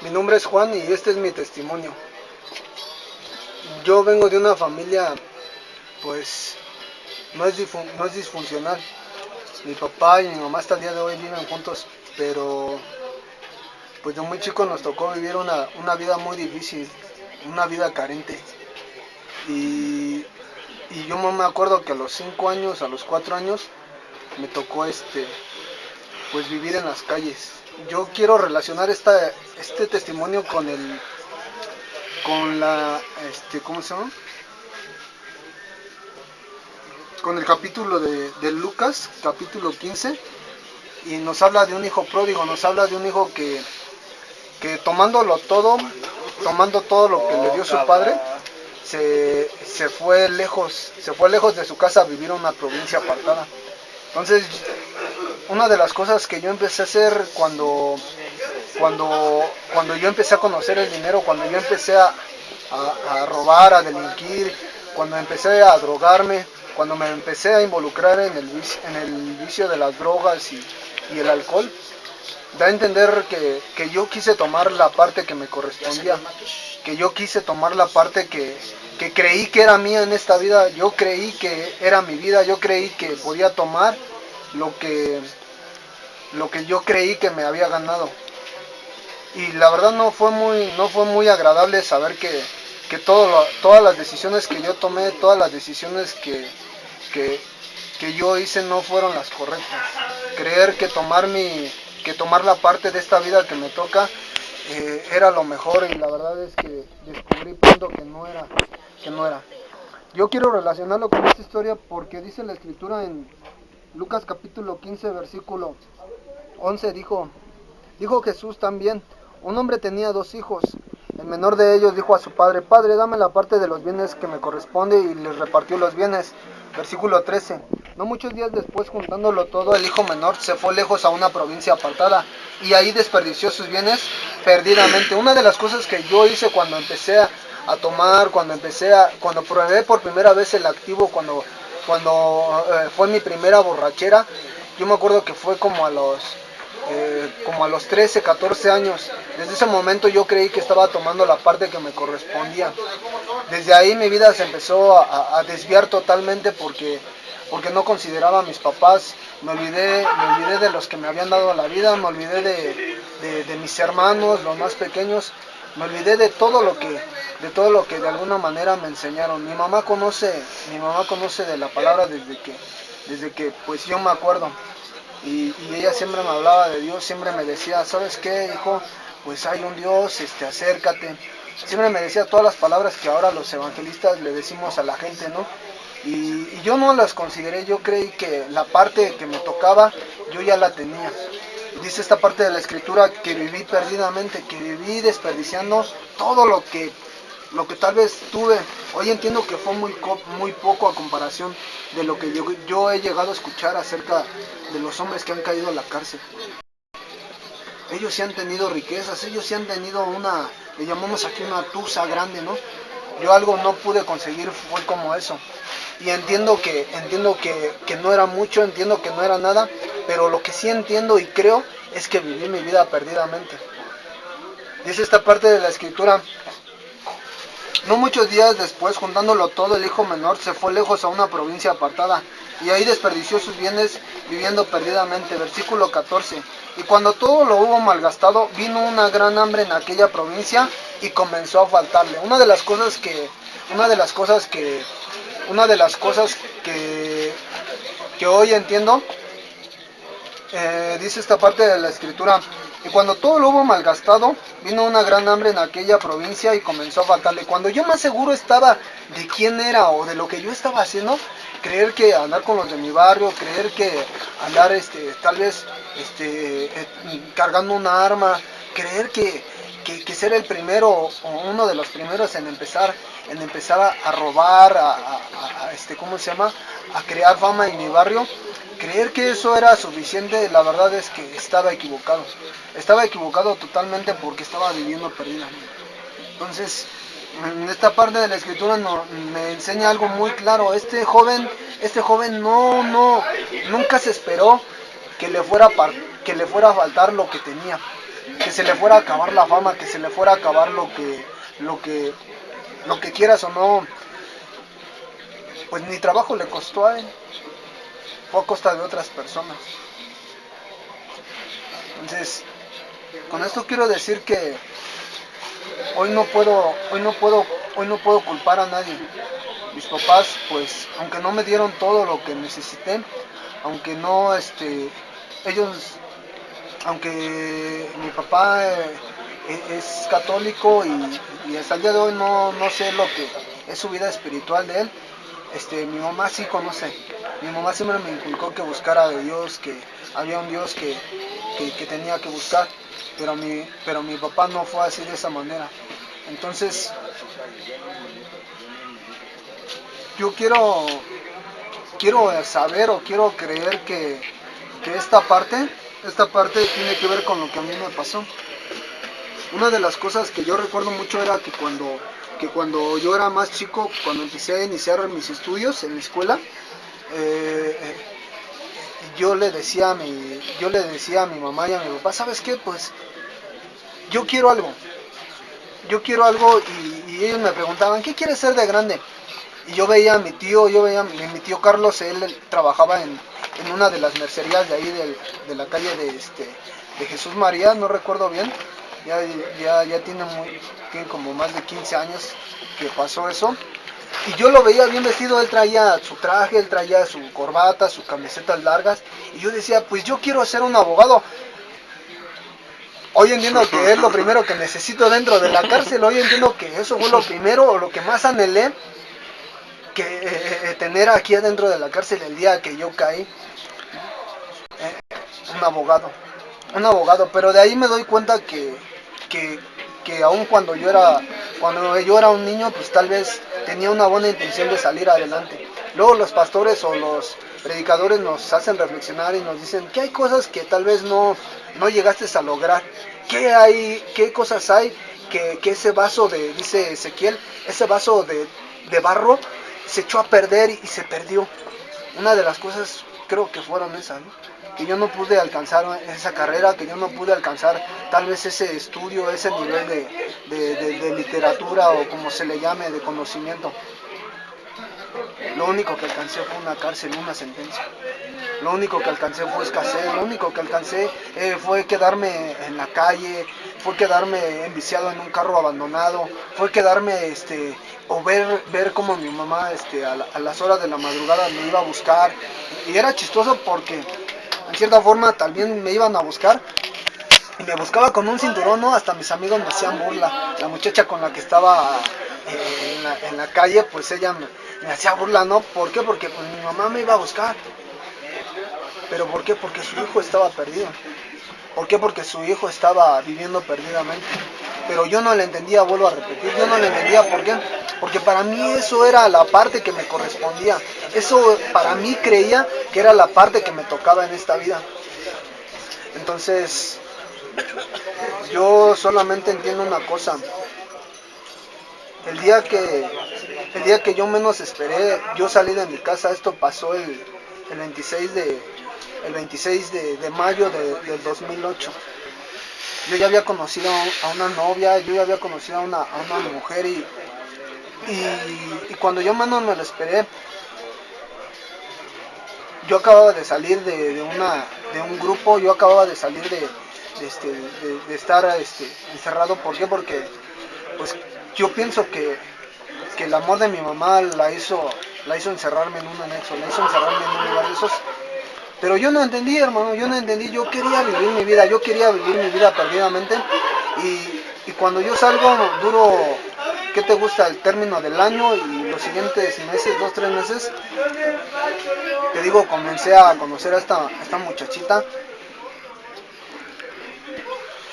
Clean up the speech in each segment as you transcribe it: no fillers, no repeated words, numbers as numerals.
Mi nombre es Juan y este es mi testimonio. Yo vengo de una familia, pues, no es disfuncional. Mi papá y mi mamá hasta el día de hoy viven juntos, pero pues de muy chico nos tocó vivir una vida muy difícil, una vida carente. Y, y yo no me acuerdo que a los 5 años, a los 4 años, me tocó pues vivir en las calles. Yo quiero relacionar este testimonio con ¿cómo se llama? Con el capítulo de Lucas, capítulo 15, y nos habla de un hijo pródigo, nos habla de un hijo que tomando todo lo que le dio su padre, se fue lejos de su casa a vivir a una provincia apartada. Entonces, una de las cosas que yo empecé a hacer cuando yo empecé a conocer el dinero, cuando yo empecé a robar, a delinquir, cuando empecé a drogarme, cuando me empecé a involucrar en el vicio de las drogas y el alcohol, da a entender que yo quise tomar la parte que me correspondía, que yo quise tomar la parte que creí que era mía en esta vida, yo creí que era mi vida, yo creí que podía tomar lo que, lo que yo creí que me había ganado. Y la verdad no fue muy agradable saber que todas las decisiones que yo tomé, todas las decisiones que, que yo hice no fueron las correctas. Creer que tomar la parte de esta vida que me toca era lo mejor, y la verdad es que descubrí pronto que no era. Yo quiero relacionarlo con esta historia porque dice la escritura en Lucas capítulo 15 versículo 11, dijo Jesús también: un hombre tenía 2 hijos. El menor de ellos dijo a su padre: Padre, dame la parte de los bienes que me corresponde, y les repartió los bienes. Versículo 13. No muchos días después, juntándolo todo, el hijo menor se fue lejos a una provincia apartada, y ahí desperdició sus bienes perdidamente. Una de las cosas que yo hice cuando empecé a tomar, cuando probé por primera vez el activo, cuando fue mi primera borrachera, yo me acuerdo que fue como a los 13, 14 años. Desde ese momento yo creí que estaba tomando la parte que me correspondía. Desde ahí mi vida se empezó a desviar totalmente porque no consideraba a mis papás. Me olvidé de los que me habían dado la vida, me olvidé de mis hermanos, los más pequeños. Me olvidé de todo lo que de alguna manera me enseñaron. Mi mamá conoce de la palabra desde que pues yo me acuerdo. Y ella siempre me hablaba de Dios, siempre me decía: ¿sabes qué, hijo? Pues hay un Dios, acércate. Siempre me decía todas las palabras que ahora los evangelistas le decimos a la gente, ¿no? Y yo no las consideré, yo creí que la parte que me tocaba, yo ya la tenía. Dice esta parte de la escritura que viví perdidamente, que viví desperdiciando todo lo que tal vez tuve. Hoy entiendo que fue muy poco a comparación de lo que yo he llegado a escuchar acerca de los hombres que han caído a la cárcel. Ellos sí han tenido riquezas, ellos sí han tenido le llamamos aquí una tusa grande, ¿no? Yo algo no pude conseguir, fue como eso. Y entiendo que no era mucho, entiendo que no era nada, pero lo que sí entiendo y creo es que viví mi vida perdidamente. Dice esta parte de la escritura: no muchos días después, juntándolo todo, el hijo menor se fue lejos a una provincia apartada, y ahí desperdició sus bienes viviendo perdidamente. Versículo 14. Y cuando todo lo hubo malgastado, vino una gran hambre en aquella provincia y comenzó a faltarle. Una de las cosas que hoy entiendo, dice esta parte de la escritura: y cuando todo lo hubo malgastado, vino una gran hambre en aquella provincia y comenzó a faltarle. Cuando yo más seguro estaba de quién era o de lo que yo estaba haciendo, creer que andar con los de mi barrio, creer que andar tal vez cargando una arma, creer que ser el primero o uno de los primeros en empezar a robar, ¿cómo se llama? A crear fama en mi barrio. Creer que eso era suficiente, la verdad es que estaba equivocado. Estaba equivocado totalmente porque estaba viviendo perdido. Entonces, en esta parte de la escritura me enseña algo muy claro. Este joven nunca se esperó que le fuera a faltar lo que tenía. que se le fuera a acabar la fama, que se le fuera a acabar lo que, lo que quieras o no, pues mi trabajo le costó a él, fue a costa de otras personas. Entonces, con esto quiero decir que hoy no puedo, hoy no puedo, hoy no puedo culpar a nadie. Mis papás, pues, aunque no me dieron todo lo que necesité, aunque no, ellos, aunque mi papá es católico y hasta el día de hoy no sé lo que es su vida espiritual de él, mi mamá sí conoce. Mi mamá siempre me inculcó que buscara de Dios, que había un Dios que tenía que buscar, pero mi papá no fue así de esa manera. Entonces, yo quiero saber o quiero creer que esta parte tiene que ver con lo que a mí me pasó. Una de las cosas que yo recuerdo mucho era que cuando yo era más chico, cuando empecé a iniciar mis estudios en la escuela, eh, yo le decía a mi mamá y a mi papá, ¿sabes qué? Pues yo quiero algo, y ellos me preguntaban, ¿qué quieres ser de grande? Y yo veía a mi tío Carlos, él trabajaba en una de las mercerías de ahí de la calle de Jesús María, no recuerdo bien, ya tiene como más de 15 años que pasó eso. Y yo lo veía bien vestido, él traía su traje, él traía su corbata, sus camisetas largas, y yo decía, pues yo quiero ser un abogado. Hoy entiendo que es lo primero que necesito dentro de la cárcel, hoy entiendo que eso fue lo primero o lo que más anhelé que tener aquí adentro de la cárcel el día que yo caí, un abogado, pero de ahí me doy cuenta que, que aun cuando yo era un niño, pues tal vez tenía una buena intención de salir adelante. Luego los pastores o los predicadores nos hacen reflexionar y nos dicen que hay cosas que tal vez no llegaste a lograr, qué cosas hay que ese vaso dice Ezequiel, ese vaso de barro se echó a perder y se perdió. Una de las cosas creo que fueron esas, ¿no? Que yo no pude alcanzar esa carrera, que yo no pude alcanzar tal vez ese estudio, ese nivel de literatura o como se le llame, de conocimiento. Lo único que alcancé fue una cárcel, una sentencia. Lo único que alcancé fue escasez, lo único que alcancé fue quedarme en la calle, fue quedarme enviciado en un carro abandonado, fue quedarme o ver cómo mi mamá a las horas de la madrugada me iba a buscar. Y era chistoso porque en cierta forma también me iban a buscar y me buscaba con un cinturón, ¿no? Hasta mis amigos me hacían burla. La muchacha con la que estaba en la calle, pues ella me hacía burla, ¿no? ¿Por qué? Porque pues, mi mamá me iba a buscar. ¿Pero por qué? Porque su hijo estaba perdido. ¿Por qué? Porque su hijo estaba viviendo perdidamente. Pero yo no le entendía, vuelvo a repetir, yo no le entendía por qué. Porque para mí eso era la parte que me correspondía. Eso para mí creía que era la parte que me tocaba en esta vida. Entonces, yo solamente entiendo una cosa. El día que yo menos esperé, yo salí de mi casa, esto pasó el 26 de mayo del 2008. Yo ya había conocido a una novia, yo ya había conocido a una mujer y cuando yo menos me lo esperé, yo acababa de salir de un grupo, yo acababa de salir de estar encerrado. ¿Por qué? Porque pues yo pienso que el amor de mi mamá la hizo encerrarme en un anexo, la hizo encerrarme en un lugar de esos. Pero yo no entendí, hermano, yo no entendí, yo quería vivir mi vida perdidamente. Y cuando yo salgo, duro, ¿qué te gusta? El término del año y los siguientes meses, 2, 3 meses, te digo, comencé a conocer a esta muchachita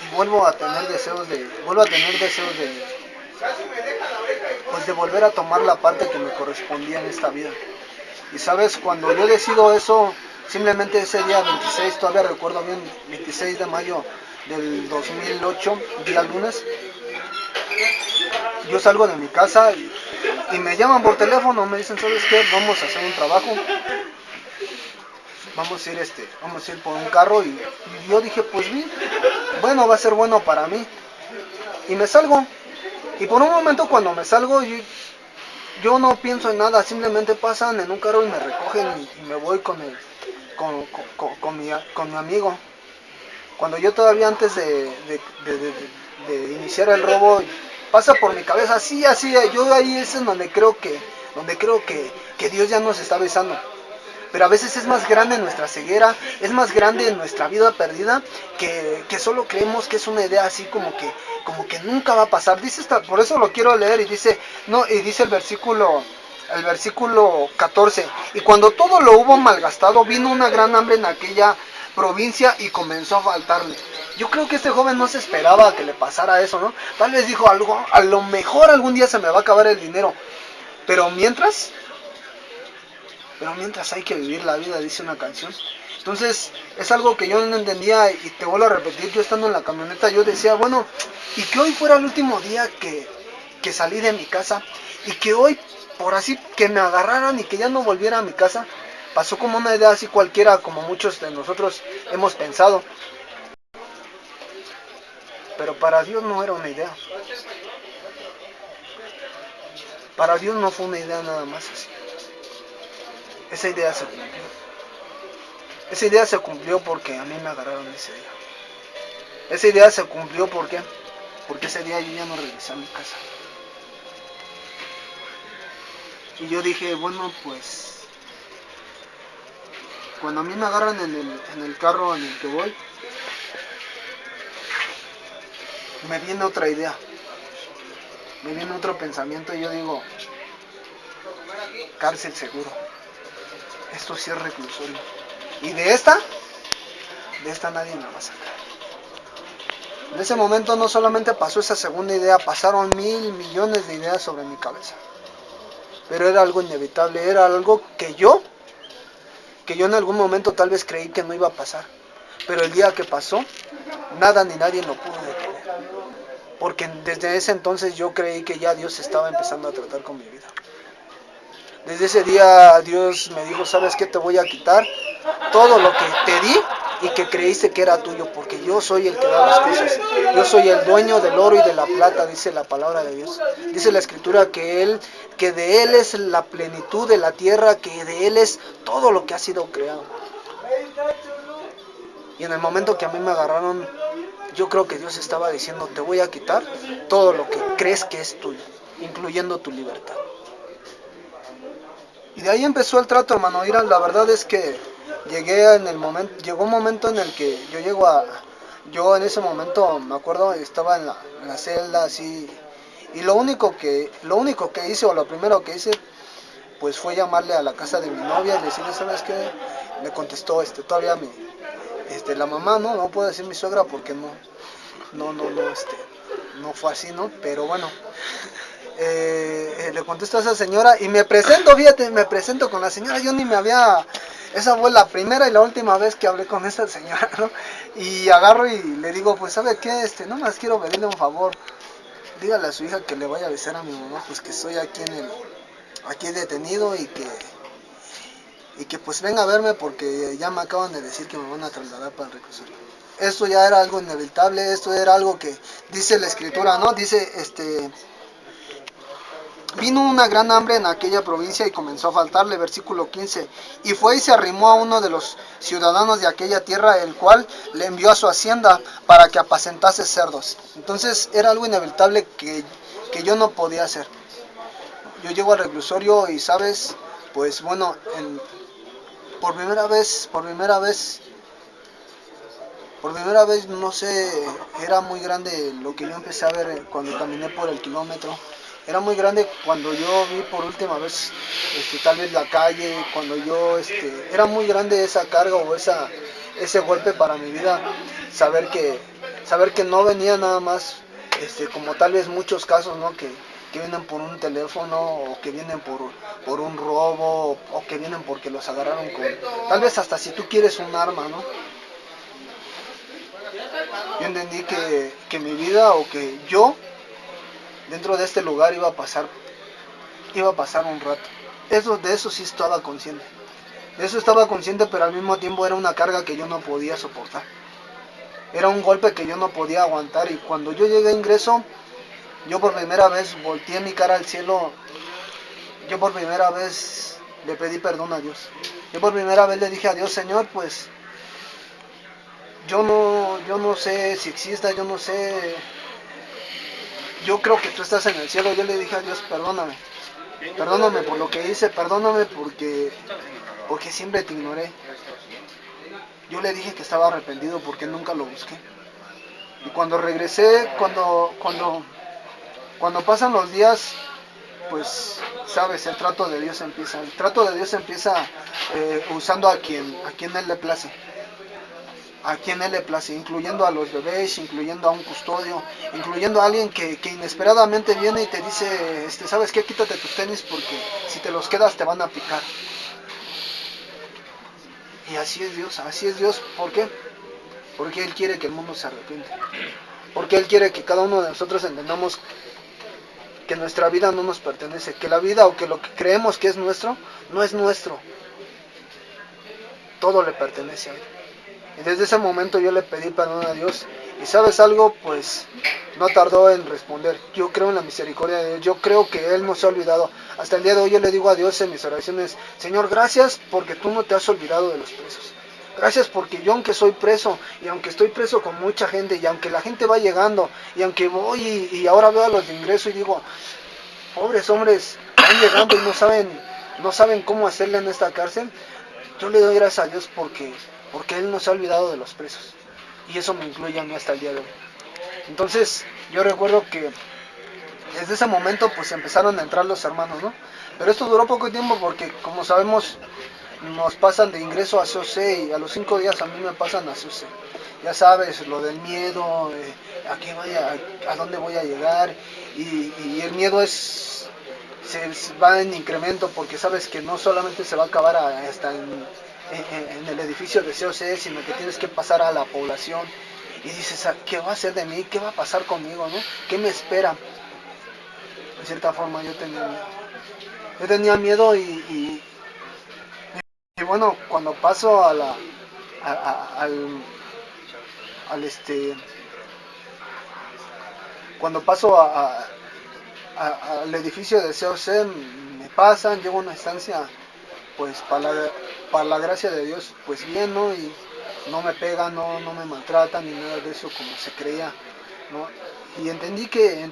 y vuelvo a tener deseos pues de volver a tomar la parte que me correspondía en esta vida. Y sabes, cuando yo decido eso, simplemente ese día 26, todavía recuerdo bien, 26 de mayo del 2008, día lunes, yo salgo de mi casa y me llaman por teléfono, me dicen, ¿sabes qué? Vamos a hacer un trabajo. vamos a ir por un carro y yo dije, pues bien, bueno, va a ser bueno para mí. Y me salgo. Y por un momento cuando me salgo, yo no pienso en nada, simplemente pasan en un carro y me recogen y me voy con mi amigo. Cuando yo todavía antes de iniciar el robo, pasa por mi cabeza, así, así, yo ahí es en donde creo que Dios ya nos está besando. Pero a veces es más grande nuestra ceguera, es más grande nuestra vida perdida, que solo creemos que es una idea así como que nunca va a pasar. Por eso lo quiero leer y dice, no, y dice el versículo 14, y cuando todo lo hubo malgastado, vino una gran hambre en aquella provincia y comenzó a faltarle. Yo creo que este joven no se esperaba que le pasara eso, ¿no? Tal vez dijo algo, a lo mejor algún día se me va a acabar el dinero, pero mientras pero mientras hay que vivir la vida, dice una canción. Entonces, es algo que yo no entendía y te vuelvo a repetir, yo estando en la camioneta, yo decía, bueno, y que hoy fuera el último día que salí de mi casa y que hoy, por así, que me agarraran y que ya no volviera a mi casa, pasó como una idea así cualquiera, como muchos de nosotros hemos pensado, pero para Dios no era una idea, para Dios no fue una idea nada más así, esa idea se cumplió. Esa idea se cumplió porque a mí me agarraron ese día. Esa idea se cumplió porque ese día yo ya no regresé a mi casa. Y yo dije, bueno, pues cuando a mí me agarran en el carro en el que voy, me viene otra idea, me viene otro pensamiento y yo digo, cárcel seguro, esto sí es reclusorio. Y de esta nadie me va a sacar. En ese momento no solamente pasó esa segunda idea, pasaron 1,000,000,000 de ideas sobre mi cabeza. Pero era algo inevitable, era algo que yo en algún momento tal vez creí que no iba a pasar. Pero el día que pasó, nada ni nadie lo pudo detener. Porque desde ese entonces yo creí que ya Dios estaba empezando a tratar con mi vida. Desde ese día Dios me dijo, ¿sabes qué? Te voy a quitar todo lo que te di y que creíste que era tuyo, porque yo soy el que da las cosas. Yo soy el dueño del oro y de la plata, dice la palabra de Dios. Dice la escritura que de Él es la plenitud de la tierra, que de Él es todo lo que ha sido creado. Y en el momento que a mí me agarraron, yo creo que Dios estaba diciendo, te voy a quitar todo lo que crees que es tuyo, incluyendo tu libertad. Y de ahí empezó el trato, hermano. Mira, la verdad es que llegó un momento en el que yo en ese momento, me acuerdo, estaba en la celda así, y lo único que hice, o lo primero que hice, pues fue llamarle a la casa de mi novia y decirle, ¿sabes qué? Me contestó, todavía la mamá, no puedo decir mi suegra porque no fue así, ¿no? Pero bueno, le contesto a esa señora y me presento, fíjate, me presento con la señora, esa fue la primera y la última vez que hablé con esa señora, ¿no? Y agarro y le digo, pues ¿sabe qué? No más quiero pedirle un favor, dígale a su hija que le vaya a avisar a mi mamá, pues que estoy aquí detenido y que pues venga a verme porque ya me acaban de decir que me van a trasladar para el reclusorio. Esto ya era algo inevitable, esto era algo que dice la escritura, ¿no? Dice, vino una gran hambre en aquella provincia y comenzó a faltarle, versículo 15, y fue y se arrimó a uno de los ciudadanos de aquella tierra, el cual le envió a su hacienda para que apacentase cerdos. Entonces era algo inevitable que yo no podía hacer. Yo llego al reclusorio y sabes, pues bueno, por primera vez, no sé, era muy grande lo que yo empecé a ver cuando caminé por el kilómetro. Era muy grande cuando yo vi por última vez, tal vez la calle, cuando era muy grande esa carga o ese golpe para mi vida, saber que no venía nada más, como tal vez muchos casos, ¿no? Que vienen por un teléfono o que vienen por un robo o que vienen porque los agarraron tal vez hasta si tú quieres un arma, ¿no? Yo entendí que mi vida o que yo dentro de este lugar iba a pasar un rato. De eso sí estaba consciente. De eso estaba consciente, pero al mismo tiempo era una carga que yo no podía soportar. Era un golpe que yo no podía aguantar, y cuando yo llegué a ingreso, yo por primera vez volteé mi cara al cielo. Yo por primera vez le pedí perdón a Dios. Yo por primera vez le dije a Dios: Señor, pues yo no sé si exista, yo no sé, yo creo que tú estás en el cielo. Yo le dije a Dios: perdóname, perdóname por lo que hice, perdóname porque siempre te ignoré. Yo le dije que estaba arrepentido porque nunca lo busqué. Y cuando regresé, cuando pasan los días, pues sabes, el trato de Dios empieza. El trato de Dios empieza usando a quien Él le place. A quien Él le place, incluyendo a los bebés, incluyendo a un custodio, incluyendo a alguien que inesperadamente viene y te dice: ¿sabes qué? Quítate tus tenis porque si te los quedas te van a picar. Y así es Dios, así es Dios. ¿Por qué? Porque Él quiere que el mundo se arrepienta. Porque Él quiere que cada uno de nosotros entendamos que nuestra vida no nos pertenece, que la vida o que lo que creemos que es nuestro, no es nuestro. Todo le pertenece a Él. Y desde ese momento yo le pedí perdón a Dios. Y sabes algo, pues no tardó en responder. Yo creo en la misericordia de Dios. Yo creo que Él no se ha olvidado. Hasta el día de hoy yo le digo a Dios en mis oraciones: Señor, gracias porque tú no te has olvidado de los presos. Gracias porque yo, aunque soy preso, y aunque estoy preso con mucha gente, y aunque la gente va llegando, y aunque voy y ahora veo a los de ingreso y digo: pobres hombres, van llegando y no saben cómo hacerle en esta cárcel. Yo le doy gracias a Dios porque Él no se ha olvidado de los presos. Y eso me incluye a mí hasta el día de hoy. Entonces, yo recuerdo que desde ese momento pues empezaron a entrar los hermanos, ¿no? Pero esto duró poco tiempo porque, como sabemos, nos pasan de ingreso a COC, y a los 5 días a mí me pasan a COC. Ya sabes, lo del miedo, a dónde voy a llegar, y el miedo se va en incremento porque sabes que no solamente se va a acabar hasta en el edificio de COC, sino que tienes que pasar a la población. Y dices: ¿qué va a hacer de mí? ¿Qué va a pasar conmigo? ¿No? ¿Qué me espera? De cierta forma yo tenía miedo. Yo tenía miedo y bueno, cuando paso al cuando paso al edificio de COC, me pasan, llego a una estancia, pues para la gracia de Dios, pues bien, ¿no? Y no me pegan, no me maltratan ni nada de eso como se creía, ¿no? Y entendí que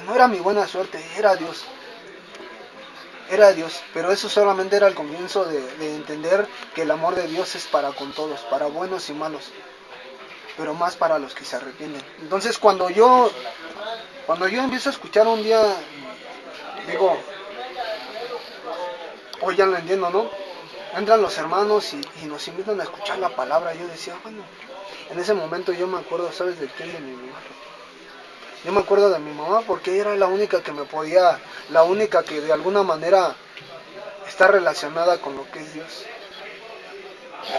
no era mi buena suerte, era Dios, pero eso solamente era el comienzo de entender que el amor de Dios es para con todos, para buenos y malos, pero más para los que se arrepienten. Entonces cuando yo empiezo a escuchar un día, digo: hoy ya lo entiendo, ¿no? Entran los hermanos y nos invitan a escuchar la palabra. Yo decía: bueno, en ese momento yo me acuerdo, ¿sabes de quién? De mi mamá. Yo me acuerdo de mi mamá porque ella era la única que me podía, la única que de alguna manera está relacionada con lo que es Dios.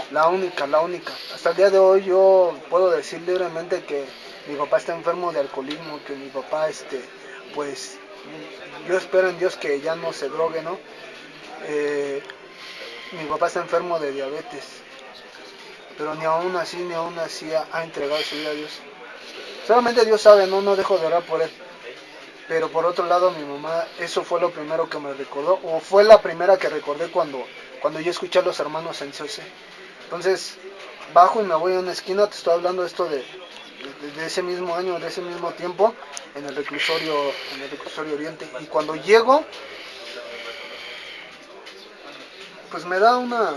La única, la única. Hasta el día de hoy yo puedo decir libremente que mi papá está enfermo de alcoholismo, que mi papá, pues, yo espero en Dios que ya no se drogue, ¿no? Eh, Mi papá está enfermo de diabetes, pero ni aún así ha entregado su vida a Dios. Solamente Dios sabe, no dejo de orar por él. Pero por otro lado, mi mamá, eso fue lo primero que me recordó, o fue la primera que recordé cuando yo escuché a los hermanos en COC. Entonces, bajo y me voy a una esquina. Te estoy hablando esto de ese mismo año, de ese mismo tiempo, en el reclusorio Oriente. Y cuando llego, pues me da una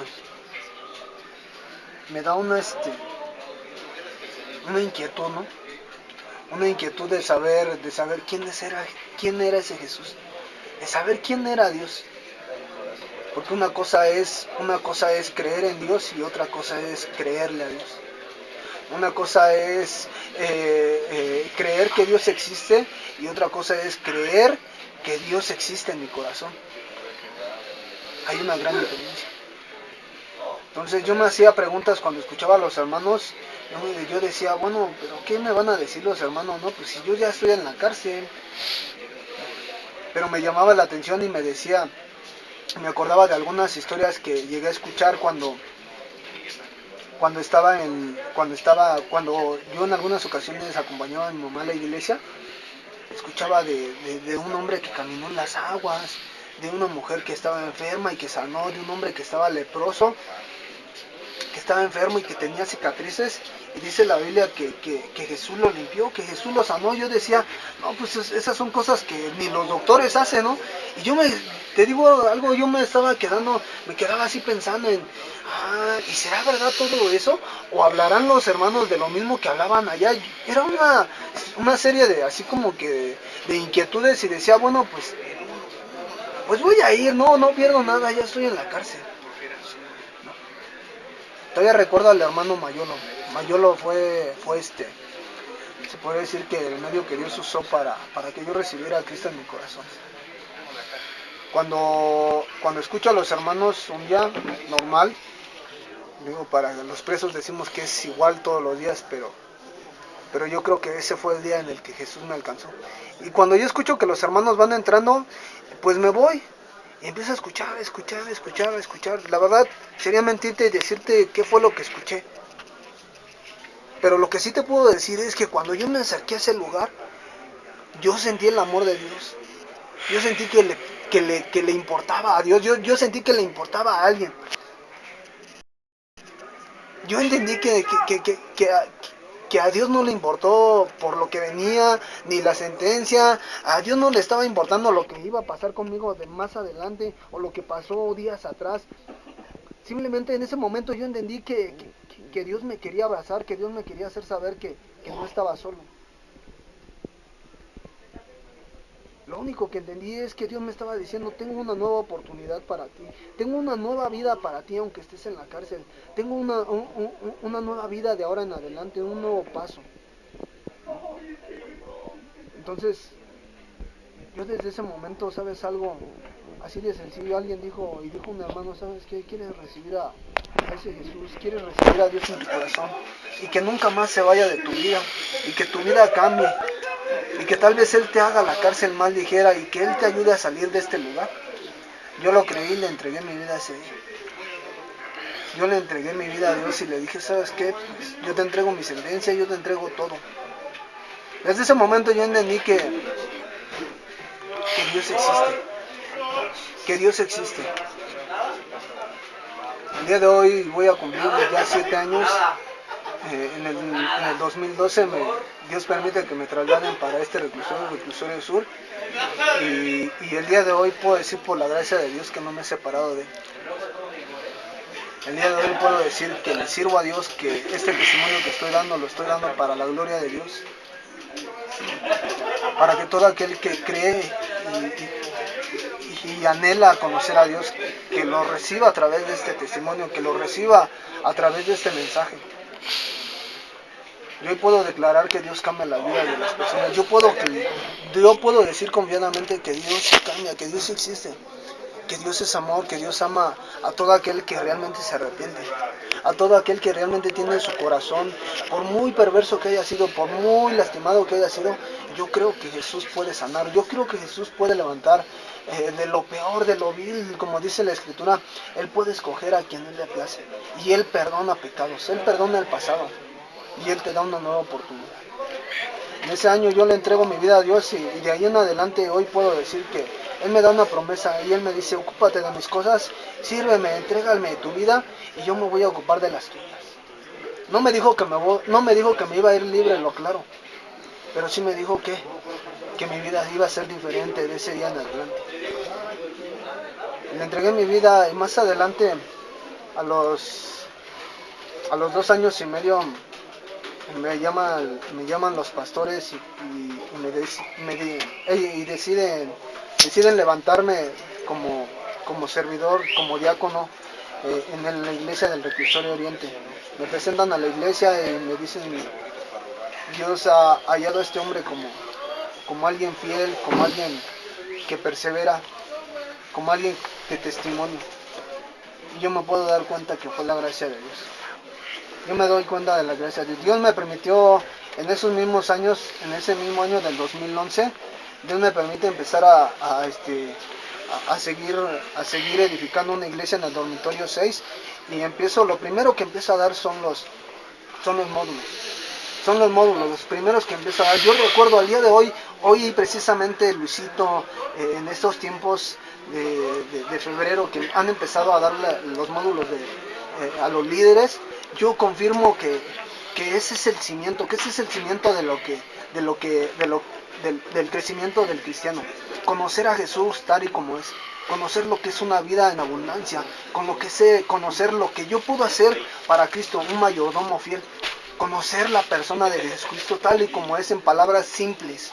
inquietud, ¿no? Una inquietud de saber quién era ese Jesús, de saber quién era Dios. Porque una cosa es creer en Dios y otra cosa es creerle a Dios. Una cosa es creer que Dios existe y otra cosa es creer que Dios existe en mi corazón. Hay una gran diferencia. Entonces yo me hacía preguntas cuando escuchaba a los hermanos. Yo decía: bueno, pero ¿qué me van a decir los hermanos? No, pues si yo ya estoy en la cárcel. Pero me llamaba la atención y me decía: Me acordaba de algunas historias que llegué a escuchar cuando yo en algunas ocasiones acompañaba a mi mamá a la iglesia. Escuchaba de un hombre que caminó en las aguas, de una mujer que estaba enferma y que sanó, de un hombre que estaba leproso, que estaba enfermo y que tenía cicatrices, y dice la Biblia que Jesús lo limpió, que Jesús lo sanó. Yo decía, no, pues esas son cosas que ni los doctores hacen, ¿no? Y te digo algo, me quedaba así pensando en, ¿y será verdad todo eso? ¿O hablarán los hermanos de lo mismo que hablaban allá? Era una serie de, así como que, de inquietudes, y decía, bueno, pues voy a ir, no pierdo nada, ya estoy en la cárcel. Todavía recuerdo al hermano Mayolo. Mayolo se puede decir que el medio que Dios usó para que yo recibiera a Cristo en mi corazón. Cuando escucho a los hermanos un día normal, digo, para los presos decimos que es igual todos los días, pero yo creo que ese fue el día en el que Jesús me alcanzó. Y cuando yo escucho que los hermanos van entrando, pues me voy y empiezo a escuchar. La verdad, sería mentirte y decirte qué fue lo que escuché. Pero lo que sí te puedo decir es que cuando yo me acerqué a ese lugar, yo sentí el amor de Dios. Yo sentí que le importaba a Dios. Yo sentí que le importaba a alguien. Yo entendí que a Dios no le importó por lo que venía, ni la sentencia. A Dios no le estaba importando lo que iba a pasar conmigo de más adelante o lo que pasó días atrás. Simplemente en ese momento yo entendí que Dios me quería abrazar, que Dios me quería hacer saber que no estaba solo. Lo único que entendí es que Dios me estaba diciendo, tengo una nueva oportunidad para ti, tengo una nueva vida para ti aunque estés en la cárcel, tengo una nueva vida de ahora en adelante, un nuevo paso. Entonces, yo desde ese momento, ¿sabes algo? Así de sencillo, dijo un hermano, ¿sabes qué? ¿Quieres recibir a ese Jesús? ¿Quieres recibir a Dios en tu corazón? Y que nunca más se vaya de tu vida, y que tu vida cambie, y que tal vez Él te haga la cárcel más ligera, y que Él te ayude a salir de este lugar. Yo lo creí y le entregué mi vida a ese día. Yo le entregué mi vida a Dios y le dije, ¿sabes qué? Pues yo te entrego mi sentencia, yo te entrego todo. Desde ese momento yo entendí que Dios existe. Que Dios existe. El día de hoy voy a cumplir ya 7 años. En el 2012 Dios permite que me trasladen para este reclusorio sur. Y el día de hoy puedo decir por la gracia de Dios que no me he separado de Él. El día de hoy puedo decir que le sirvo a Dios, que este testimonio que estoy dando lo estoy dando para la gloria de Dios. Para que todo aquel que cree y anhela conocer a Dios, que lo reciba a través de este testimonio, que lo reciba a través de este mensaje. Yo puedo declarar que Dios cambia la vida de las personas. Yo puedo decir confiadamente que Dios sí cambia, que Dios existe, que Dios es amor, que Dios ama a todo aquel que realmente se arrepiente, a todo aquel que realmente tiene su corazón, por muy perverso que haya sido, por muy lastimado que haya sido. Yo creo que Jesús puede sanar, yo creo que Jesús puede levantar de lo peor, de lo vil, como dice la Escritura. Él puede escoger a quien Él le place, y Él perdona pecados, Él perdona el pasado, y Él te da una nueva oportunidad. En ese año yo le entrego mi vida a Dios, y de ahí en adelante hoy puedo decir que Él me da una promesa y Él me dice, ocúpate de mis cosas, sírveme, entrégame tu vida y yo me voy a ocupar de las tuyas. No me dijo que me iba a ir libre, lo claro, pero sí me dijo que mi vida iba a ser diferente de ese día en adelante. Le entregué mi vida y más adelante, a los 2 años y medio, me llaman los pastores y deciden levantarme como servidor, como diácono en la iglesia del Reclusorio Oriente. Me presentan a la iglesia y me dicen, Dios ha hallado a este hombre como alguien fiel, como alguien que persevera, como alguien de testimonio. Y yo me puedo dar cuenta que fue la gracia de Dios. Yo me doy cuenta de la gracia de Dios. Dios me permitió en esos mismos años, en ese mismo año del 2011, Dios me permite empezar a seguir edificando una iglesia en el dormitorio 6 y lo primero que empiezo a dar son los módulos. Son los módulos, los primeros que empiezo a dar. Yo recuerdo al día de hoy precisamente Luisito, en estos tiempos de febrero que han empezado a dar los módulos a los líderes, yo confirmo que ese es el cimiento, del crecimiento del cristiano. Conocer a Jesús tal y como es, conocer lo que es una vida en abundancia, conocer lo que yo puedo hacer para Cristo, un mayordomo fiel, conocer la persona de Jesucristo tal y como es en palabras simples.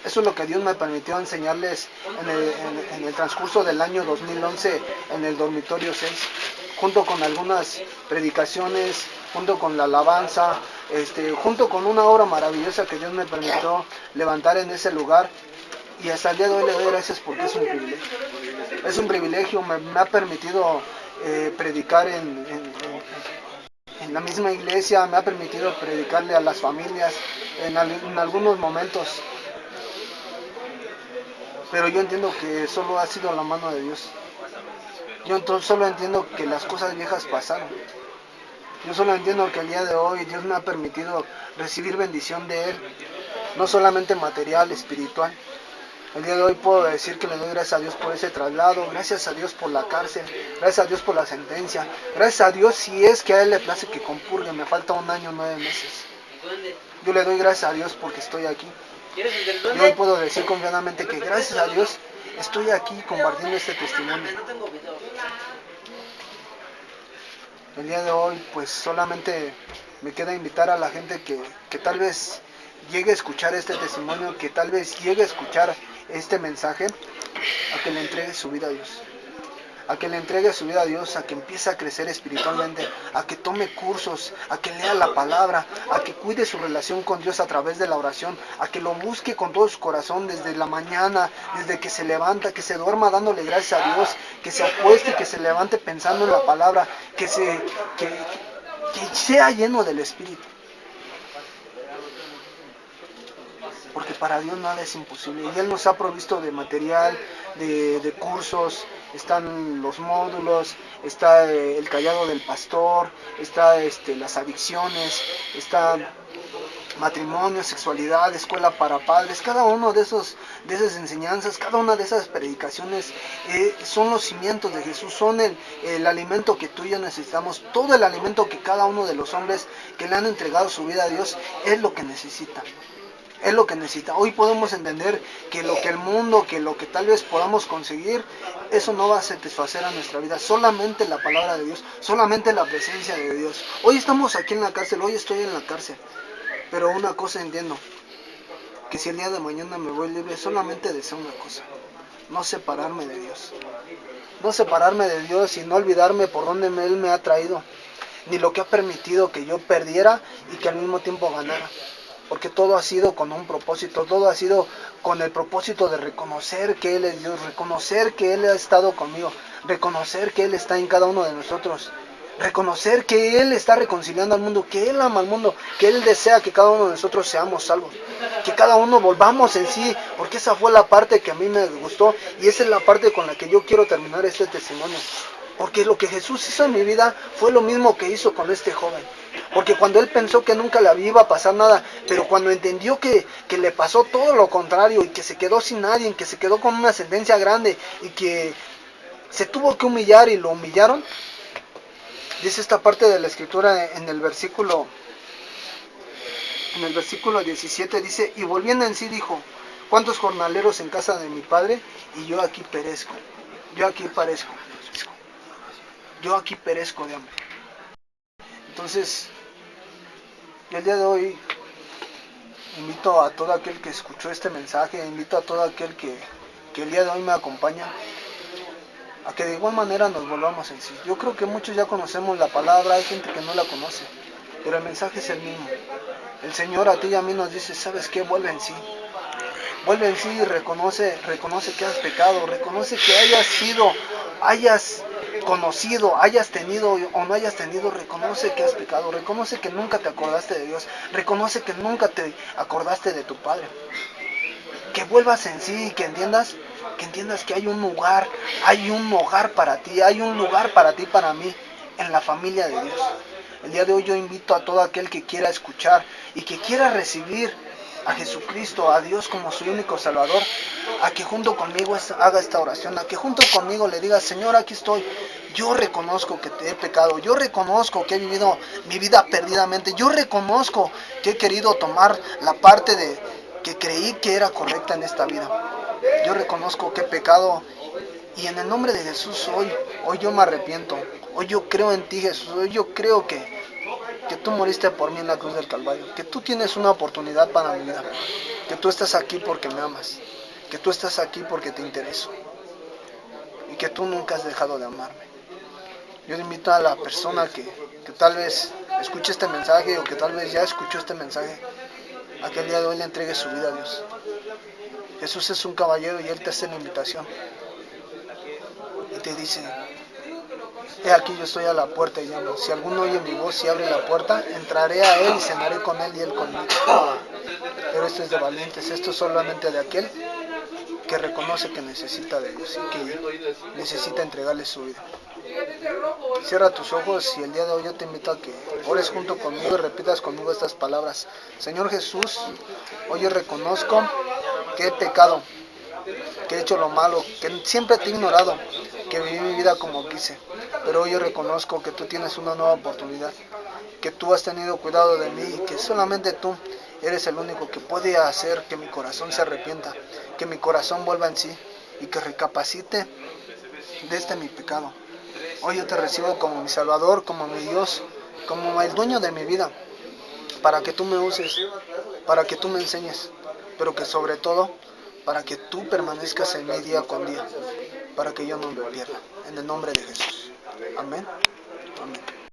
Eso es lo que Dios me permitió enseñarles en el transcurso del año 2011 en el dormitorio 6, junto con algunas predicaciones, junto con la alabanza, junto con una obra maravillosa que Dios me permitió levantar en ese lugar. Y hasta el día de hoy le doy gracias porque es un privilegio. Es un privilegio, me ha permitido predicar en la misma iglesia, me ha permitido predicarle a las familias en algunos momentos. Pero yo entiendo que solo ha sido la mano de Dios. Yo entonces solo entiendo que las cosas viejas pasaron. Yo solo entiendo que el día de hoy Dios me ha permitido recibir bendición de Él, no solamente material, espiritual. El día de hoy puedo decir que le doy gracias a Dios por ese traslado, gracias a Dios por la cárcel, gracias a Dios por la sentencia, gracias a Dios si es que a Él le place que compurgue, me falta 1 año, 9 meses. Yo le doy gracias a Dios porque estoy aquí. Y hoy puedo decir confiadamente que gracias a Dios estoy aquí compartiendo este testimonio. El día de hoy pues solamente me queda invitar a la gente que tal vez llegue a escuchar este testimonio, que tal vez llegue a escuchar este mensaje, a que le entregue su vida a Dios. A que le entregue su vida a Dios, a que empiece a crecer espiritualmente, a que tome cursos, a que lea la palabra, a que cuide su relación con Dios a través de la oración, a que lo busque con todo su corazón desde la mañana, desde que se levanta, que se duerma dándole gracias a Dios, que se acueste y que se levante pensando en la palabra, que sea lleno del Espíritu. Porque para Dios nada es imposible. Y Él nos ha provisto de material, de cursos, están los módulos, está el callado del pastor, está las adicciones, está matrimonio, sexualidad, escuela para padres. Cada uno de esas enseñanzas, cada una de esas predicaciones son los cimientos de Jesús, son el alimento que tú y yo necesitamos. Todo el alimento que cada uno de los hombres que le han entregado su vida a Dios es lo que necesita. Es lo que necesita. Hoy podemos entender que lo que el mundo, que lo que tal vez podamos conseguir, eso no va a satisfacer a nuestra vida. Solamente la palabra de Dios, solamente la presencia de Dios. Hoy estamos aquí en la cárcel, hoy estoy en la cárcel. Pero una cosa entiendo, que si el día de mañana me voy libre, solamente deseo una cosa: no separarme de Dios. No separarme de Dios y no olvidarme por donde Él me ha traído, ni lo que ha permitido que yo perdiera y que al mismo tiempo ganara. Porque todo ha sido con un propósito, todo ha sido con el propósito de reconocer que Él es Dios, reconocer que Él ha estado conmigo, reconocer que Él está en cada uno de nosotros, reconocer que Él está reconciliando al mundo, que Él ama al mundo, que Él desea que cada uno de nosotros seamos salvos, que cada uno volvamos en sí, porque esa fue la parte que a mí me gustó y esa es la parte con la que yo quiero terminar este testimonio. Porque lo que Jesús hizo en mi vida fue lo mismo que hizo con este joven. Porque cuando él pensó que nunca le iba a pasar nada, pero cuando entendió que le pasó todo lo contrario y que se quedó sin nadie, que se quedó con una sentencia grande y que se tuvo que humillar y lo humillaron, dice esta parte de la escritura en el versículo 17, dice: y volviendo en sí dijo: ¿cuántos jornaleros en casa de mi padre? Y yo aquí perezco, yo aquí perezco de hambre. Entonces, yo el día de hoy invito a todo aquel que escuchó este mensaje, invito a todo aquel que el día de hoy me acompaña, a que de igual manera nos volvamos en sí. Yo creo que muchos ya conocemos la palabra, hay gente que no la conoce, pero el mensaje es el mismo. El Señor a ti y a mí nos dice: ¿sabes qué? Vuelve en sí. Vuelve en sí y reconoce que has pecado, reconoce que hayas conocido, hayas tenido o no hayas tenido, reconoce que has pecado, reconoce que nunca te acordaste de Dios, reconoce que nunca te acordaste de tu Padre. Que vuelvas en sí y que entiendas que entiendas que hay un hogar para ti, hay un lugar para ti, para mí, en la familia de Dios. El día de hoy yo invito a todo aquel que quiera escuchar y que quiera recibir a Jesucristo, a Dios como su único Salvador, a que junto conmigo haga esta oración, a que junto conmigo le diga: Señor, aquí estoy, yo reconozco que te he pecado, yo reconozco que he vivido mi vida perdidamente, yo reconozco que he querido tomar la parte de que creí que era correcta en esta vida, yo reconozco que he pecado y en el nombre de Jesús hoy yo me arrepiento, hoy yo creo en ti, Jesús, hoy yo creo que tú moriste por mí en la cruz del Calvario, que tú tienes una oportunidad para mi vida, que tú estás aquí porque me amas, que tú estás aquí porque te intereso y que tú nunca has dejado de amarme. Yo le invito a la persona que tal vez escuche este mensaje o que tal vez ya escuchó este mensaje, a que el día de hoy le entregue su vida a Dios. Jesús es un caballero y Él te hace la invitación y te dice: he aquí, yo estoy a la puerta y llamo. Si alguno oye mi voz y abre la puerta, entraré a Él y cenaré con Él y Él conmigo. Pero esto es de valientes, esto es solamente de aquel que reconoce que necesita de Dios y que necesita entregarle su vida. Cierra tus ojos y el día de hoy yo te invito a que ores junto conmigo y repitas conmigo estas palabras. Señor Jesús, hoy yo reconozco que he pecado, que he hecho lo malo, que siempre te he ignorado, que viví mi vida como quise. Pero hoy yo reconozco que tú tienes una nueva oportunidad, que tú has tenido cuidado de mí y que solamente tú eres el único que puede hacer que mi corazón se arrepienta, que mi corazón vuelva en sí y que recapacite de mi pecado. Hoy yo te recibo como mi Salvador, como mi Dios, como el dueño de mi vida, para que tú me uses, para que tú me enseñes, pero que sobre todo, para que tú permanezcas en mí día con día, para que yo no me pierda. En el nombre de Jesús. Amén. Amén.